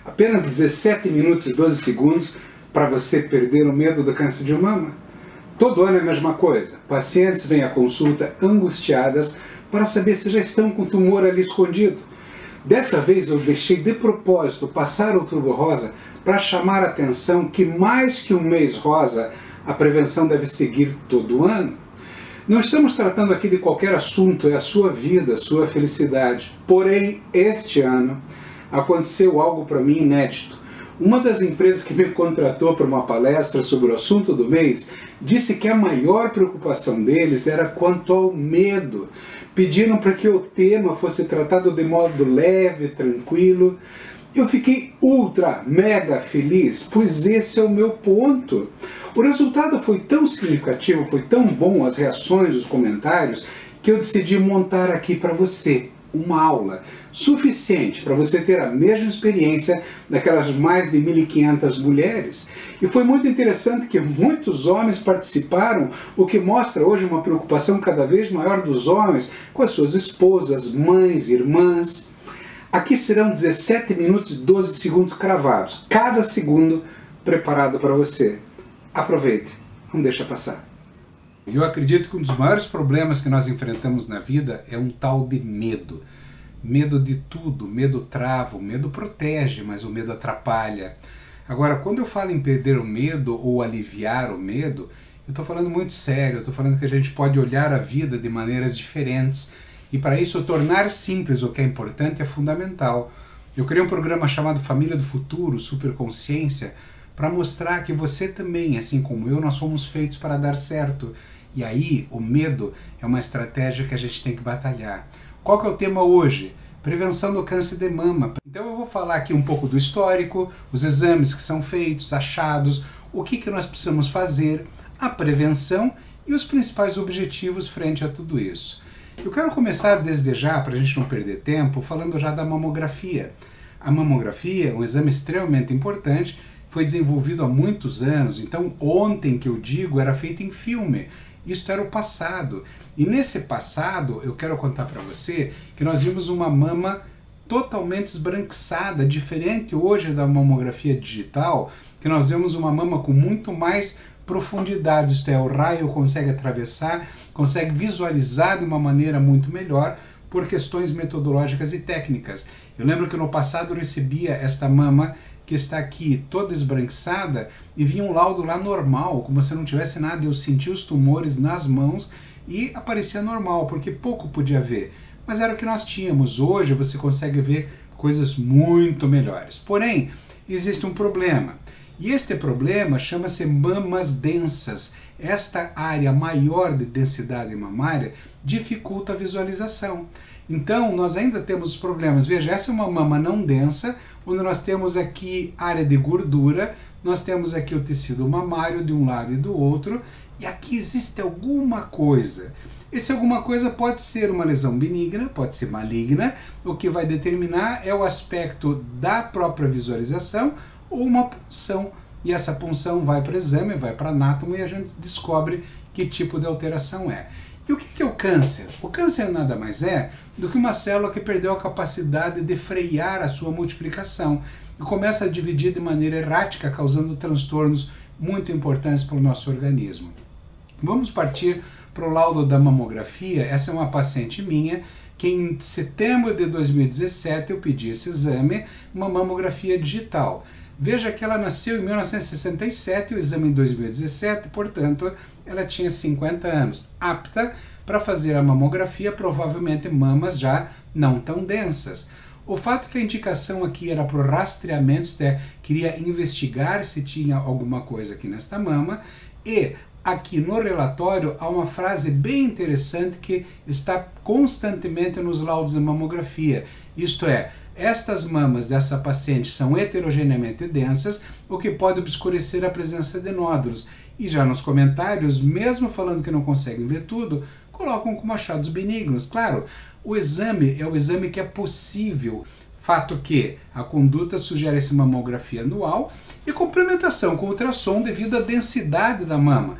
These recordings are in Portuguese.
Apenas 17 minutos e 12 segundos para você perder o medo do câncer de mama. Todo ano é a mesma coisa. Pacientes vêm à consulta angustiadas para saber se já estão com tumor ali escondido. Dessa vez eu deixei de propósito passar o Outubro Rosa para chamar a atenção que mais que um mês rosa, a prevenção deve seguir todo ano. Não estamos tratando aqui de qualquer assunto, é a sua vida, a sua felicidade. Porém, este ano aconteceu algo para mim inédito. Uma das empresas que me contratou para uma palestra sobre o assunto do mês disse que a maior preocupação deles era quanto ao medo. Pediram para que o tema fosse tratado de modo leve, tranquilo. Eu fiquei ultra, mega feliz, pois esse é o meu ponto. O resultado foi tão significativo, foi tão bom, as reações, os comentários, que eu decidi montar aqui para você uma aula suficiente para você ter a mesma experiência daquelas mais de 1.500 mulheres. E foi muito interessante que muitos homens participaram, o que mostra hoje uma preocupação cada vez maior dos homens com as suas esposas, mães, irmãs. Aqui serão 17 minutos e 12 segundos cravados, cada segundo preparado para você. Aproveite, não deixa passar. Eu acredito que um dos maiores problemas que nós enfrentamos na vida é um tal de medo. Medo de tudo, medo trava, o medo protege, mas o medo atrapalha. Agora, quando eu falo em perder o medo ou aliviar o medo, eu estou falando muito sério, eu estou falando que a gente pode olhar a vida de maneiras diferentes e para isso tornar simples o que é importante é fundamental. Eu criei um programa chamado Família do Futuro, Superconsciência, para mostrar que você também, assim como eu, nós fomos feitos para dar certo. E aí, o medo é uma estratégia que a gente tem que batalhar. Qual que é o tema hoje? Prevenção do câncer de mama. Então eu vou falar aqui um pouco do histórico, os exames que são feitos, achados, o que nós precisamos fazer, a prevenção e os principais objetivos frente a tudo isso. Eu quero começar desde já, para a gente não perder tempo, falando já da mamografia. A mamografia é um exame extremamente importante, foi desenvolvido há muitos anos, então ontem que eu digo era feito em filme. Isso era o passado. E nesse passado, eu quero contar para você que nós vimos uma mama totalmente esbranquiçada, diferente hoje da mamografia digital, que nós vemos uma mama com muito mais profundidade, isto é, o raio consegue atravessar, consegue visualizar de uma maneira muito melhor por questões metodológicas e técnicas. Eu lembro que no passado eu recebia esta mama que está aqui toda esbranquiçada e vinha um laudo lá normal, como se não tivesse nada, eu sentia os tumores nas mãos e aparecia normal, porque pouco podia ver. Mas era o que nós tínhamos. Hoje você consegue ver coisas muito melhores. Porém, existe um problema. E este problema chama-se mamas densas. Esta área maior de densidade mamária dificulta a visualização. Então, nós ainda temos os problemas. Veja, essa é uma mama não densa, onde nós temos aqui área de gordura, nós temos aqui o tecido mamário de um lado e do outro, e aqui existe alguma coisa. Esse alguma coisa pode ser uma lesão benigna, pode ser maligna, o que vai determinar é o aspecto da própria visualização ou uma punção. E essa punção vai para o exame, vai para anátomo e a gente descobre que tipo de alteração é. E o que é o câncer? O câncer nada mais é do que uma célula que perdeu a capacidade de frear a sua multiplicação e começa a dividir de maneira errática, causando transtornos muito importantes para o nosso organismo. Vamos partir para o laudo da mamografia. Essa é uma paciente minha que em setembro de 2017 eu pedi esse exame, uma mamografia digital. Veja que ela nasceu em 1967, o exame em 2017, portanto, ela tinha 50 anos, apta para fazer a mamografia, provavelmente mamas já não tão densas. O fato que a indicação aqui era para o rastreamento, isto é, queria investigar se tinha alguma coisa aqui nesta mama, e aqui no relatório há uma frase bem interessante que está constantemente nos laudos de mamografia, isto é, estas mamas dessa paciente são heterogeneamente densas, o que pode obscurecer a presença de nódulos. E já nos comentários, mesmo falando que não conseguem ver tudo, colocam como achados benignos. Claro, o exame é o exame que é possível. Fato que a conduta sugere essa mamografia anual e complementação com ultrassom devido à densidade da mama.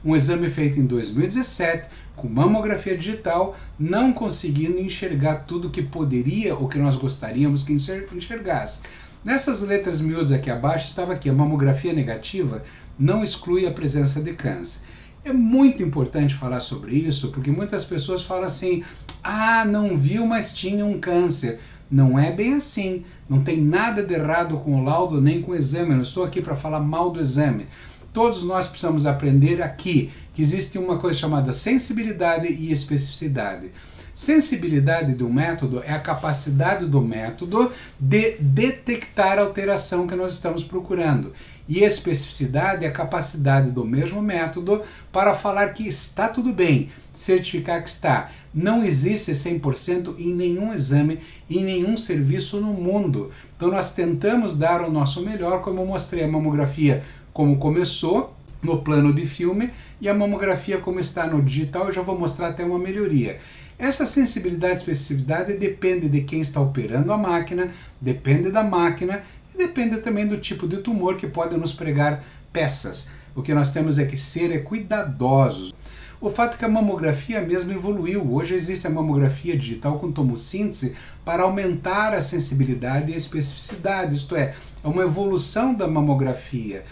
Um exame feito em 2017, com mamografia digital, não conseguindo enxergar tudo que poderia ou que nós gostaríamos que enxergasse. Nessas letras miúdas aqui abaixo estava aqui: a mamografia negativa não exclui a presença de câncer. É muito importante falar sobre isso, porque muitas pessoas falam assim: ah, não viu, mas tinha um câncer. Não é bem assim. Não tem nada de errado com o laudo nem com o exame. Eu não estou aqui para falar mal do exame. Todos nós precisamos aprender aqui que existe uma coisa chamada sensibilidade e especificidade. Sensibilidade do método é a capacidade do método de detectar a alteração que nós estamos procurando. E especificidade é a capacidade do mesmo método para falar que está tudo bem, certificar que está. Não existe 100% em nenhum exame, em nenhum serviço no mundo. Então nós tentamos dar o nosso melhor, como eu mostrei a mamografia como começou no plano de filme e a mamografia como está no digital. Eu já vou mostrar até uma melhoria. Essa sensibilidade e especificidade depende de quem está operando a máquina, depende da máquina e depende também do tipo de tumor que pode nos pregar peças. O que nós temos é que ser cuidadosos. O fato é que a mamografia mesmo evoluiu. Hoje existe a mamografia digital com tomossíntese para aumentar a sensibilidade e a especificidade, isto é uma evolução da mamografia.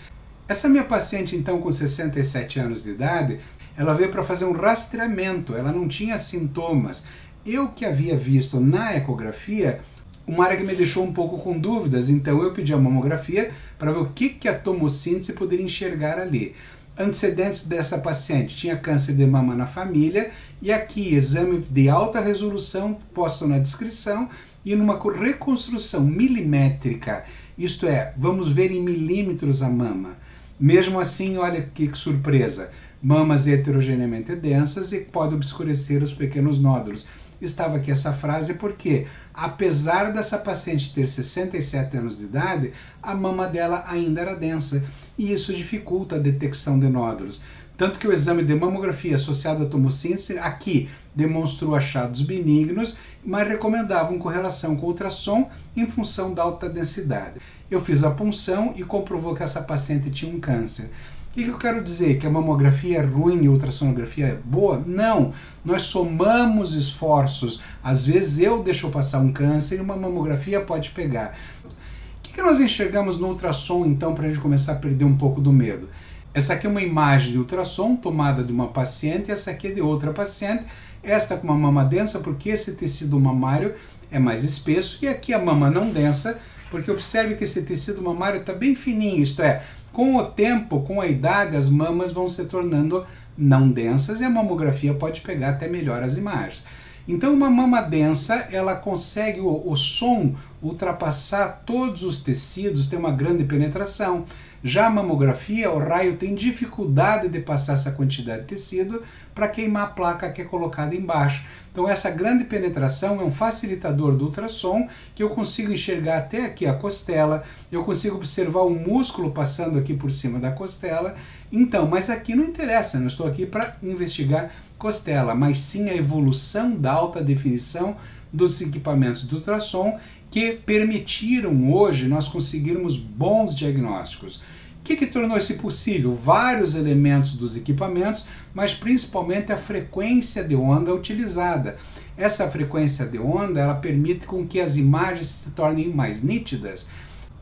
Essa minha paciente, então, com 67 anos de idade, ela veio para fazer um rastreamento, ela não tinha sintomas. Eu que havia visto na ecografia, uma área que me deixou um pouco com dúvidas, então eu pedi a mamografia para ver o que a tomossíntese poderia enxergar ali. Antecedentes dessa paciente: tinha câncer de mama na família, e aqui exame de alta resolução posto na descrição e numa reconstrução milimétrica, isto é, vamos ver em milímetros a mama. Mesmo assim, olha que surpresa, mamas heterogeneamente densas e pode obscurecer os pequenos nódulos. Estava aqui essa frase porque, apesar dessa paciente ter 67 anos de idade, a mama dela ainda era densa, e isso dificulta a detecção de nódulos. Tanto que o exame de mamografia associado à tomossíntese aqui demonstrou achados benignos, mas recomendavam correlação com ultrassom em função da alta densidade. Eu fiz a punção e comprovou que essa paciente tinha um câncer. O que eu quero dizer? Que a mamografia é ruim e a ultrassonografia é boa? Não! Nós somamos esforços. Às vezes eu deixo passar um câncer e uma mamografia pode pegar. O que nós enxergamos no ultrassom, então, para a gente começar a perder um pouco do medo? Essa aqui é uma imagem de ultrassom tomada de uma paciente, essa aqui é de outra paciente. Esta com uma mama densa, porque esse tecido mamário é mais espesso, e aqui a mama não densa, porque observe que esse tecido mamário está bem fininho, isto é, com o tempo, com a idade, as mamas vão se tornando não densas e a mamografia pode pegar até melhor as imagens. Então uma mama densa, ela consegue o som ultrapassar todos os tecidos, tem uma grande penetração. Já a mamografia, o raio tem dificuldade de passar essa quantidade de tecido para queimar a placa que é colocada embaixo. Então essa grande penetração é um facilitador do ultrassom, que eu consigo enxergar até aqui a costela, eu consigo observar o músculo passando aqui por cima da costela. Então, mas aqui não interessa, não estou aqui para investigar costela, mas sim a evolução da alta definição dos equipamentos de ultrassom que permitiram hoje nós conseguirmos bons diagnósticos. O que tornou isso possível? Vários elementos dos equipamentos, mas principalmente a frequência de onda utilizada. Essa frequência de onda, ela permite com que as imagens se tornem mais nítidas.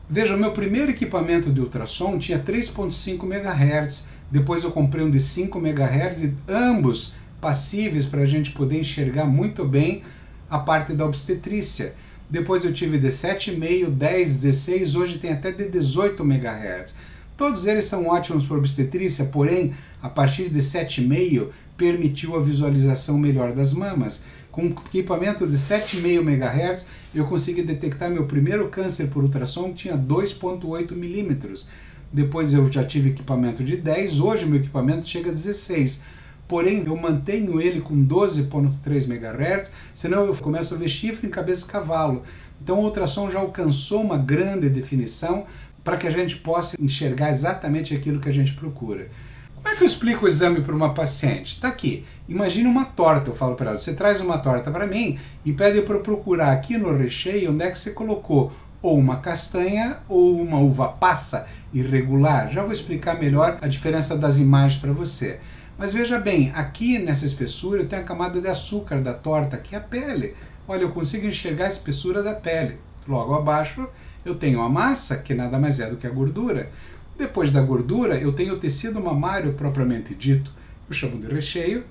Veja, o meu primeiro equipamento de ultrassom tinha 3.5 MHz, depois eu comprei um de 5 MHz, ambos passíveis para a gente poder enxergar muito bem a parte da obstetrícia. Depois eu tive de 7,5, 10, 16, hoje tem até de 18 MHz. Todos eles são ótimos para obstetrícia, porém, a partir de 7,5 permitiu a visualização melhor das mamas. Com um equipamento de 7,5 MHz, eu consegui detectar meu primeiro câncer por ultrassom, que tinha 2,8 milímetros. Depois eu já tive equipamento de 10, hoje meu equipamento chega a 16. Porém, eu mantenho ele com 12,3 MHz, senão eu começo a ver chifre em cabeça de cavalo. Então o ultrassom já alcançou uma grande definição para que a gente possa enxergar exatamente aquilo que a gente procura. Como é que eu explico o exame para uma paciente? Está aqui. Imagine uma torta, eu falo para ela, você traz uma torta para mim e pede para eu procurar aqui no recheio onde é que você colocou ou uma castanha ou uma uva passa irregular. Já vou explicar melhor a diferença das imagens para você. Mas veja bem, aqui nessa espessura eu tenho a camada de açúcar da torta, que é a pele. Olha, eu consigo enxergar a espessura da pele. Logo abaixo eu tenho a massa, que nada mais é do que a gordura. Depois da gordura eu tenho o tecido mamário propriamente dito. Eu chamo de recheio.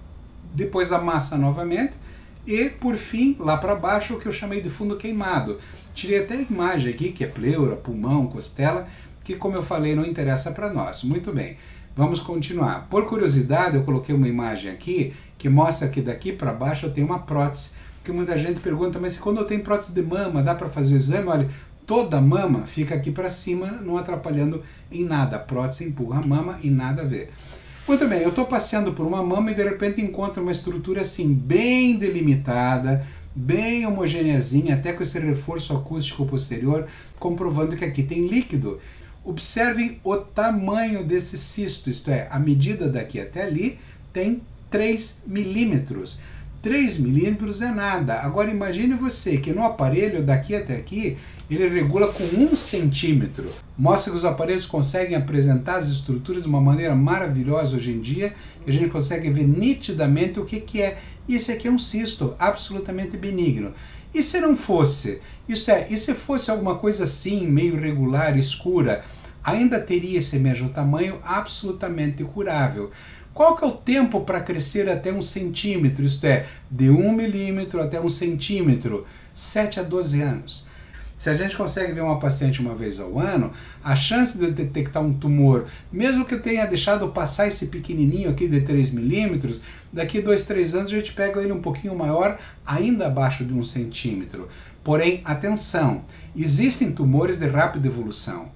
Depois a massa novamente. E, por fim, lá para baixo, o que eu chamei de fundo queimado. Tirei até a imagem aqui, que é pleura, pulmão, costela, que, como eu falei, não interessa para nós. Muito bem, vamos continuar. Por curiosidade, eu coloquei uma imagem aqui, que mostra que daqui para baixo eu tenho uma prótese. Que muita gente pergunta, mas quando eu tenho prótese de mama, dá para fazer o exame? Olha, toda a mama fica aqui para cima, não atrapalhando em nada. A prótese empurra a mama e nada a ver. Muito bem, eu estou passeando por uma mama e de repente encontro uma estrutura assim bem delimitada, bem homogeneazinha, até com esse reforço acústico posterior, comprovando que aqui tem líquido. Observem o tamanho desse cisto, isto é, a medida daqui até ali tem 3 milímetros. 3 milímetros é nada. Agora imagine você que no aparelho daqui até aqui, ele regula com 1 centímetro. Mostra que os aparelhos conseguem apresentar as estruturas de uma maneira maravilhosa hoje em dia, que a gente consegue ver nitidamente o que é. E esse aqui é um cisto absolutamente benigno. E se não fosse? Isto é, e se fosse alguma coisa assim, meio irregular, escura, ainda teria esse mesmo tamanho, absolutamente curável. Qual que é o tempo para crescer até 1 centímetro? Isto é, de 1 milímetro até 1 centímetro? 7 a 12 anos. Se a gente consegue ver uma paciente uma vez ao ano, a chance de detectar um tumor, mesmo que eu tenha deixado passar esse pequenininho aqui de 3 milímetros, daqui 2, 3 anos a gente pega ele um pouquinho maior, ainda abaixo de 1 centímetro. Porém, atenção, existem tumores de rápida evolução.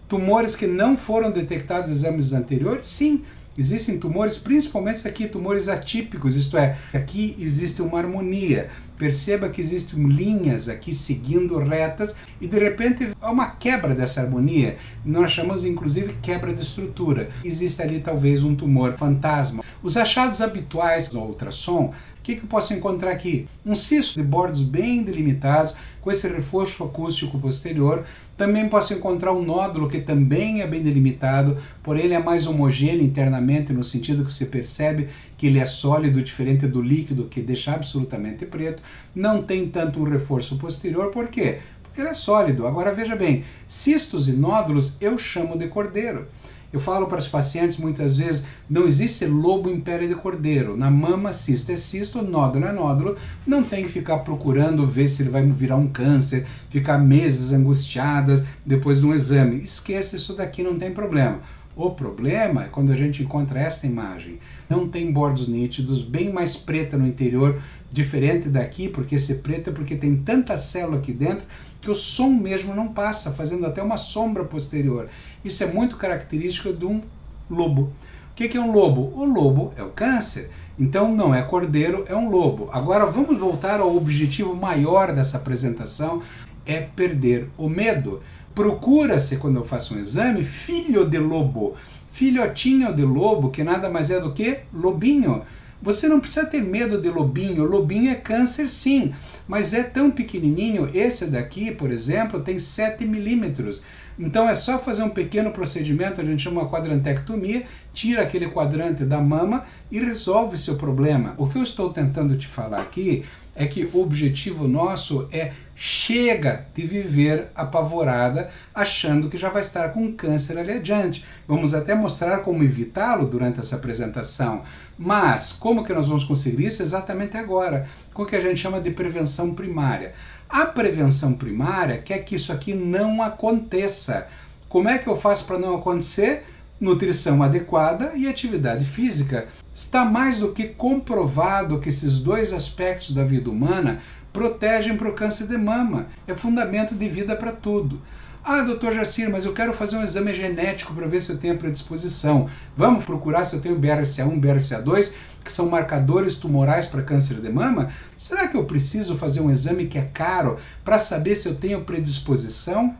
Tumores que não foram detectados em exames anteriores, sim. Existem tumores, principalmente aqui, tumores atípicos, isto é, aqui existe uma harmonia. Perceba que existem linhas aqui seguindo retas e de repente há uma quebra dessa harmonia. Nós chamamos inclusive quebra de estrutura. Existe ali talvez um tumor fantasma. Os achados habituais no ultrassom, o que eu posso encontrar aqui? Um cisto de bordos bem delimitados, com esse reforço acústico posterior. Também posso encontrar um nódulo que também é bem delimitado, porém ele é mais homogêneo internamente, no sentido que você percebe que ele é sólido, diferente do líquido, que deixa absolutamente preto. Não tem tanto um reforço posterior, por quê? Porque ele é sólido. Agora veja bem, cistos e nódulos eu chamo de cordeiro. Eu falo para os pacientes muitas vezes, não existe lobo em pele de cordeiro. Na mama, cisto é cisto, nódulo é nódulo. Não tem que ficar procurando ver se ele vai virar um câncer, ficar meses angustiadas depois de um exame. Esqueça, isso daqui não tem problema. O problema é quando a gente encontra esta imagem. Não tem bordos nítidos, bem mais preta no interior, diferente daqui, porque esse preto é porque tem tanta célula aqui dentro que o som mesmo não passa, fazendo até uma sombra posterior. Isso é muito característico de um lobo. O que é um lobo? O lobo é o câncer. Então não é cordeiro, é um lobo. Agora vamos voltar ao objetivo maior dessa apresentação, é perder o medo. Procura-se, quando eu faço um exame, filho de lobo, filhotinho de lobo, que nada mais é do que lobinho. Você não precisa ter medo de lobinho. Lobinho é câncer, sim, mas é tão pequenininho. Esse daqui, por exemplo, tem 7 milímetros. Então é só fazer um pequeno procedimento, a gente chama uma quadrantectomia, tira aquele quadrante da mama e resolve seu problema. O que eu estou tentando te falar aqui é que o objetivo nosso é chega de viver apavorada achando que já vai estar com câncer ali adiante. Vamos até mostrar como evitá-lo durante essa apresentação. Mas como que nós vamos conseguir isso? Exatamente agora, com o que a gente chama de prevenção primária. A prevenção primária quer que isso aqui não aconteça. Como é que eu faço para não acontecer? Nutrição adequada e atividade física. Está mais do que comprovado que esses dois aspectos da vida humana protegem para o câncer de mama. É fundamento de vida para tudo. Ah, doutor Jacir, mas eu quero fazer um exame genético para ver se eu tenho predisposição. Vamos procurar se eu tenho BRCA1, BRCA2, que são marcadores tumorais para câncer de mama? Será que eu preciso fazer um exame que é caro para saber se eu tenho predisposição?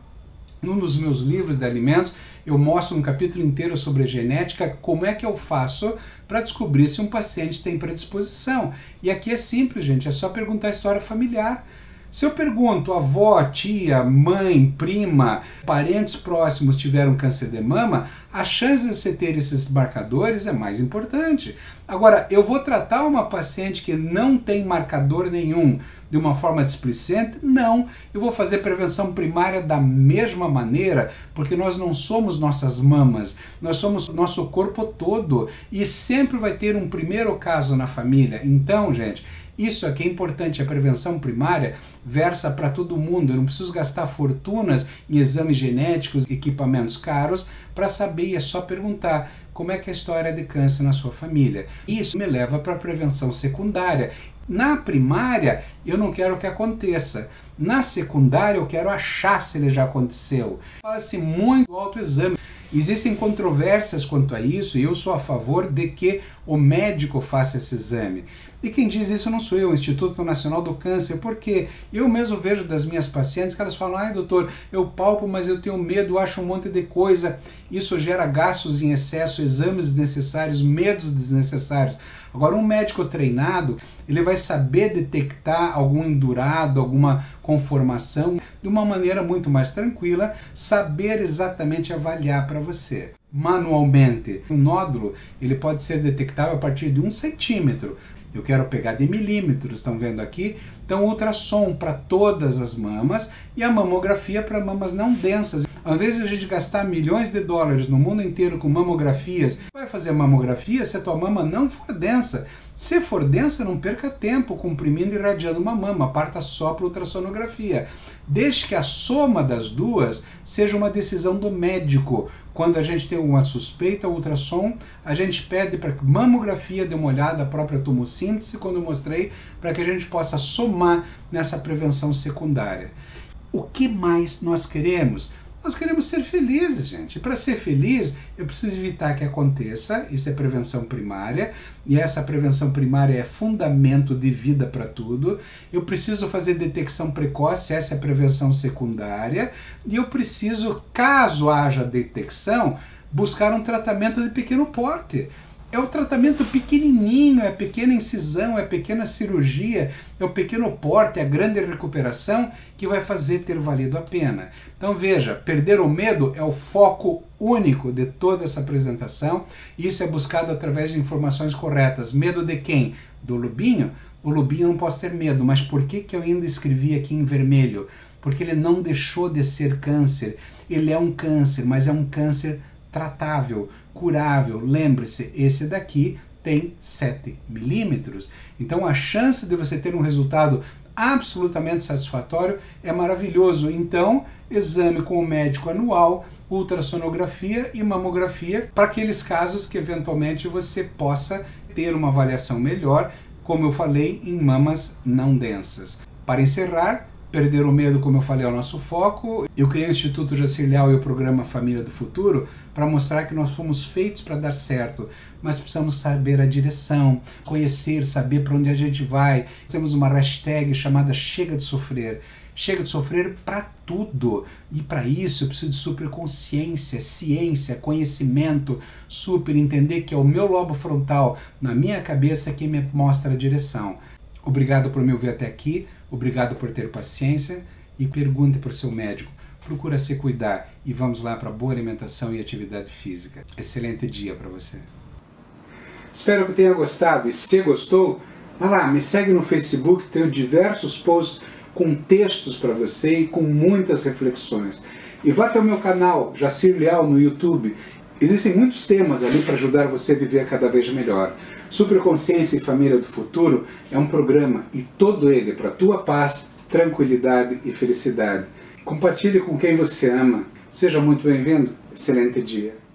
Num dos meus livros de alimentos, eu mostro um capítulo inteiro sobre a genética, como é que eu faço para descobrir se um paciente tem predisposição. E aqui é simples, gente, é só perguntar a história familiar. Se eu pergunto, avó, tia, mãe, prima, parentes próximos tiveram câncer de mama, a chance de você ter esses marcadores é mais importante. Agora, eu vou tratar uma paciente que não tem marcador nenhum de uma forma displicente? Não, eu vou fazer prevenção primária da mesma maneira, porque nós não somos nossas mamas, nós somos nosso corpo todo e sempre vai ter um primeiro caso na família. Então, gente, isso aqui é importante, a prevenção primária versa para todo mundo. Eu não preciso gastar fortunas em exames genéticos, equipamentos caros para saber, e é só perguntar como é que é a história de câncer na sua família. Isso me leva para a prevenção secundária. Na primária, eu não quero que aconteça. Na secundária, eu quero achar se ele já aconteceu. Fala-se muito do autoexame. Existem controvérsias quanto a isso e eu sou a favor de que o médico faça esse exame. E quem diz isso não sou eu, o Instituto Nacional do Câncer, porque eu mesmo vejo das minhas pacientes que elas falam: ai doutor, eu palpo, mas eu tenho medo, acho um monte de coisa. Isso gera gastos em excesso, exames desnecessários, medos desnecessários. Agora, um médico treinado, ele vai saber detectar algum endurado, alguma conformação de uma maneira muito mais tranquila, saber exatamente avaliar para você. Manualmente, um nódulo ele pode ser detectável a partir de 1 centímetro. Eu quero pegar de milímetros, estão vendo aqui? Então, ultrassom para todas as mamas e a mamografia para mamas não densas. Ao invés de a gente gastar milhões de dólares no mundo inteiro com mamografias, vai fazer mamografia se a tua mama não for densa. Se for densa, não perca tempo comprimindo e irradiando uma mama, parta só para ultrassonografia. Deixe que a soma das duas seja uma decisão do médico. Quando a gente tem uma suspeita, ultrassom, a gente pede para que mamografia dê uma olhada, a própria tomossíntese, quando eu mostrei, para que a gente possa somar nessa prevenção secundária. O que mais nós queremos? Nós queremos ser felizes, gente. Para ser feliz, eu preciso evitar que aconteça. Isso é prevenção primária. E essa prevenção primária é fundamento de vida para tudo. Eu preciso fazer detecção precoce. Essa é a prevenção secundária. E eu preciso, caso haja detecção, buscar um tratamento de pequeno porte. É o tratamento pequenininho, é a pequena incisão, é a pequena cirurgia, é o pequeno porte, é a grande recuperação que vai fazer ter valido a pena. Então veja, perder o medo é o foco único de toda essa apresentação e isso é buscado através de informações corretas. Medo de quem? Do lobinho? O lobinho não pode ter medo, mas por que eu ainda escrevi aqui em vermelho? Porque ele não deixou de ser câncer. Ele é um câncer, mas é um câncer tratável, curável. Lembre-se, esse daqui tem 7 milímetros. Então a chance de você ter um resultado absolutamente satisfatório é maravilhoso. Então, exame com o médico anual, ultrassonografia e mamografia, para aqueles casos que eventualmente você possa ter uma avaliação melhor, como eu falei, em mamas não densas. Para encerrar, perder o medo, como eu falei, é o nosso foco. Eu criei o Instituto Jacir Leal e o programa Família do Futuro para mostrar que nós fomos feitos para dar certo, mas precisamos saber a direção, conhecer, saber para onde a gente vai. Temos uma hashtag chamada Chega de Sofrer. Chega de sofrer para tudo. E para isso eu preciso de superconsciência, ciência, conhecimento, super entender que é o meu lobo frontal na minha cabeça que me mostra a direção. Obrigado por me ouvir até aqui, obrigado por ter paciência e pergunte para o seu médico. Procura se cuidar e vamos lá para boa alimentação e atividade física. Excelente dia para você. Espero que tenha gostado e se gostou, vai lá, me segue no Facebook, tenho diversos posts com textos para você e com muitas reflexões. E vá até o meu canal, Jacir Leal, no YouTube. Existem muitos temas ali para ajudar você a viver cada vez melhor. Superconsciência e Família do Futuro é um programa e todo ele para a tua paz, tranquilidade e felicidade. Compartilhe com quem você ama. Seja muito bem-vindo. Excelente dia.